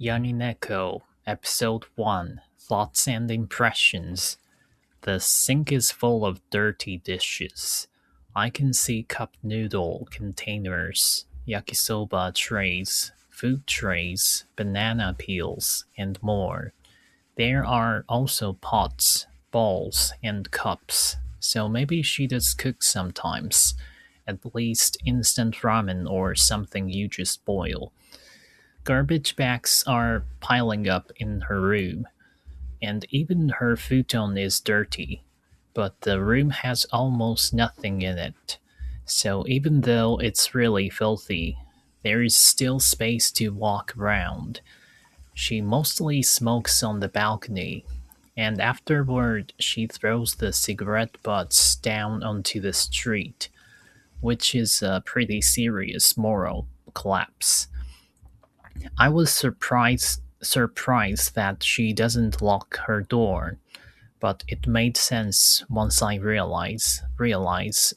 Yanineko, Episode 1 Thoughts and Impressions. The sink is full of dirty dishes. I can see cup noodle containers, yakisoba trays, food trays, banana peels, and more. There are also pots, bowls, and cups, so maybe she does cook sometimes. At least instant ramen or something you just boil. Garbage bags are piling up in her room, and even her futon is dirty. But the room has almost nothing in it, so even though it's really filthy, there is still space to walk around. She mostly smokes on the balcony, and afterward she throws the cigarette butts down onto the street, which is a pretty serious moral collapse. I was surprised that she doesn't lock her door, but it made sense once I realize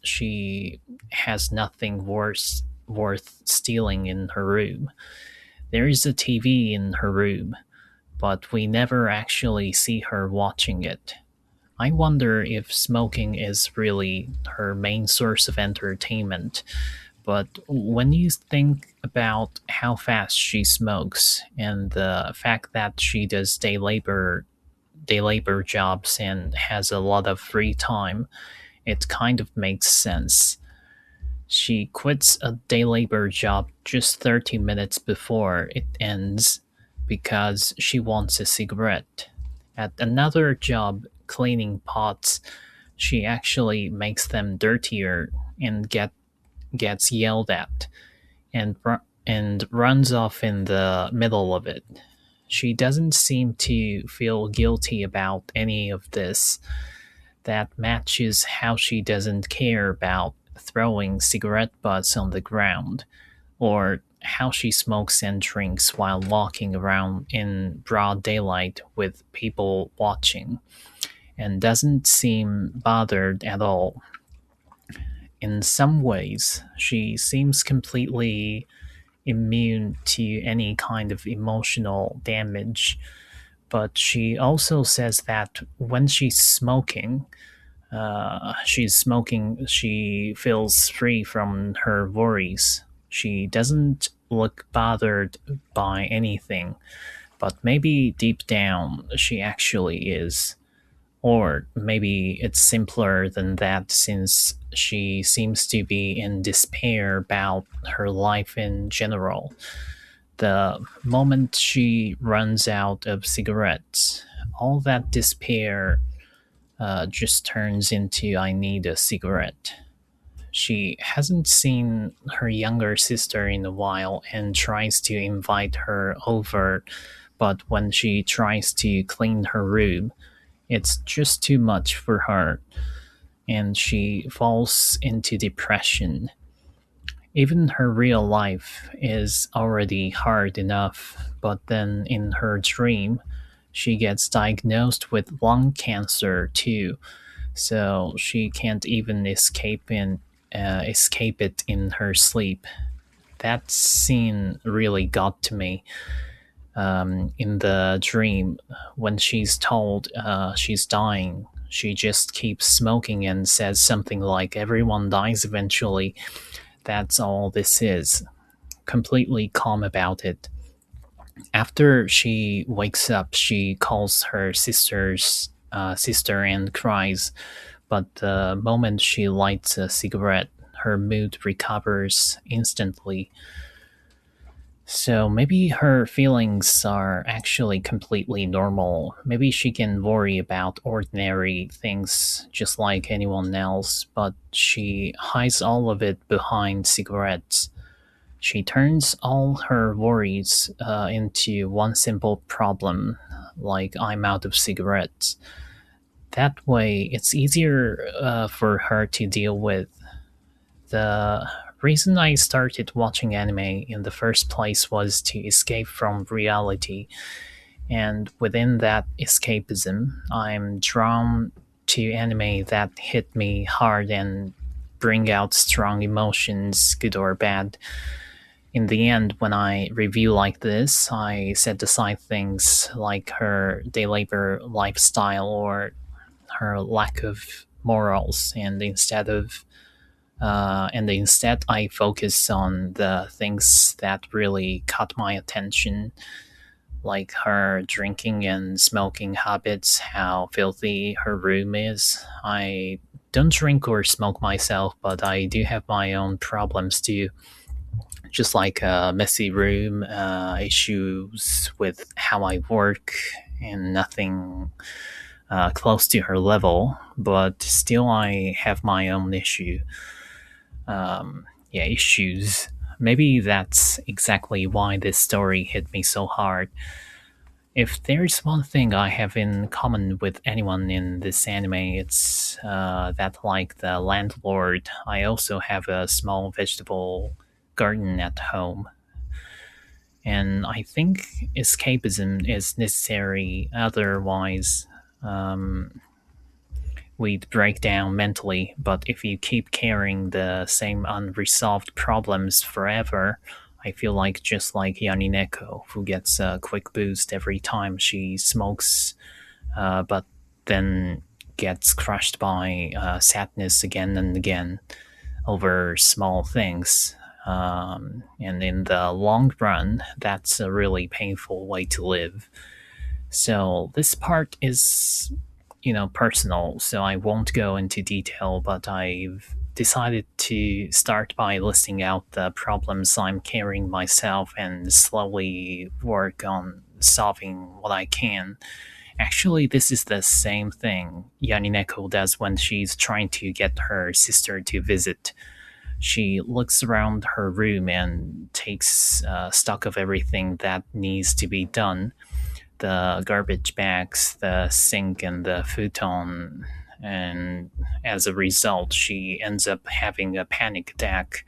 she has nothing worth stealing in her room. There is a TV in her room, but we never actually see her watching it. I wonder if smoking is really her main source of entertainment, but when you think about how fast she smokes and the fact that she does day labor jobs and has a lot of free time, it kind of makes sense. She quits a day labor job just 30 minutes before it ends because she wants a cigarette. At another job cleaning pots, she actually makes them dirtier and gets yelled at and runs off in the middle of it. She doesn't seem to feel guilty about any of this. That matches how she doesn't care about throwing cigarette butts on the ground, or how she smokes and drinks while walking around in broad daylight with people watching, and doesn't seem bothered at all. In some ways, she seems completely immune to any kind of emotional damage, but she also says that when she feels free from her worries. She doesn't look bothered by anything, but maybe deep down she actually is. Or maybe it's simpler than that since she seems to be in despair about her life in general. The moment she runs out of cigarettes, all that despair just turns into I need a cigarette. She hasn't seen her younger sister in a while and tries to invite her over, but when she tries to clean her room, it's just too much for her, and she falls into depression. Even her real life is already hard enough, but then in her dream, she gets diagnosed with lung cancer too, so she can't even escape it in her sleep. That scene really got to me. In the dream, when she's told she's dying, she just keeps smoking and says something like, "Everyone dies eventually. That's all this is." Completely calm about it. After she wakes up, she calls her sister and cries. But the moment she lights a cigarette, her mood recovers instantly. So maybe her feelings are actually completely normal. Maybe she can worry about ordinary things just like anyone else, but she hides all of it behind cigarettes. She turns all her worries into one simple problem, like I'm out of cigarettes. That way, it's easier for her to deal with. The reason I started watching anime in the first place was to escape from reality, and within that escapism, I'm drawn to anime that hit me hard and bring out strong emotions, good or bad. in the end, when I review like this, I set aside things like her day labor lifestyle or her lack of morals, and instead I focus on the things that really caught my attention, like her drinking and smoking habits, how filthy her room is. I don't drink or smoke myself, but I do have my own problems too, just like a messy room, issues with how I work, and nothing close to her level. But still, I have my own issues. Maybe that's exactly why this story hit me so hard. If there's one thing I have in common with anyone in this anime, it's that, like the landlord, I also have a small vegetable garden at home. And I think escapism is necessary, otherwise, um, we'd break down mentally. But if you keep carrying the same unresolved problems forever, I feel like just like Yanineko, who gets a quick boost every time she smokes, but then gets crushed by sadness again and again over small things. And in the long run, that's a really painful way to live. So this part is, personal, so I won't go into detail, but I've decided to start by listing out the problems I'm carrying myself and slowly work on solving what I can. Actually, this is the same thing Yanineko does when she's trying to get her sister to visit. She looks around her room and takes stock of everything that needs to be done: the garbage bags, the sink, and the futon. And as a result, she ends up having a panic attack,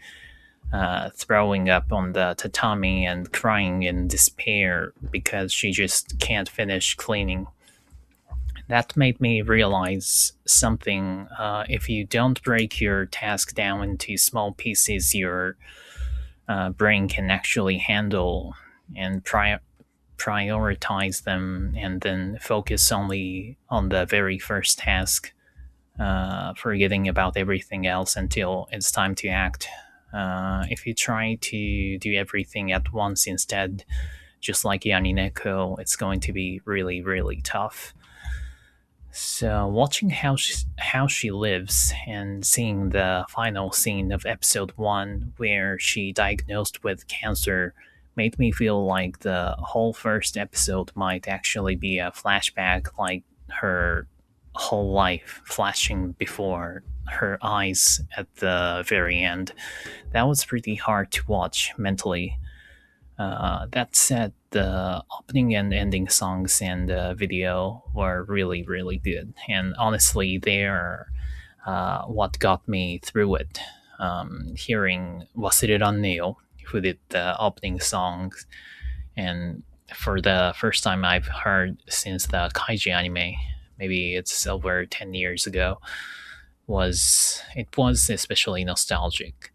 throwing up on the tatami and crying in despair because she just can't finish cleaning. That made me realize something. If you don't break your task down into small pieces, your brain can actually handle and prioritize them, and then focus only on the very first task, forgetting about everything else until it's time to act. If you try to do everything at once instead, just like Yanineko, it's going to be really, really tough. So, watching how she lives and seeing the final scene of episode one, where she diagnosed with cancer, made me feel like the whole first episode might actually be a flashback, like her whole life flashing before her eyes at the very end. That was pretty hard to watch mentally. That said, the opening and ending songs and the video were really, really good. And honestly, they're what got me through it. Hearing Wasireran Neo, who did the opening songs, and for the first time I've heard since the Kaiji anime, maybe it's over 10 years ago, it was especially nostalgic.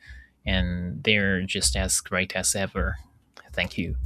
And they're just as great as ever. Thank you.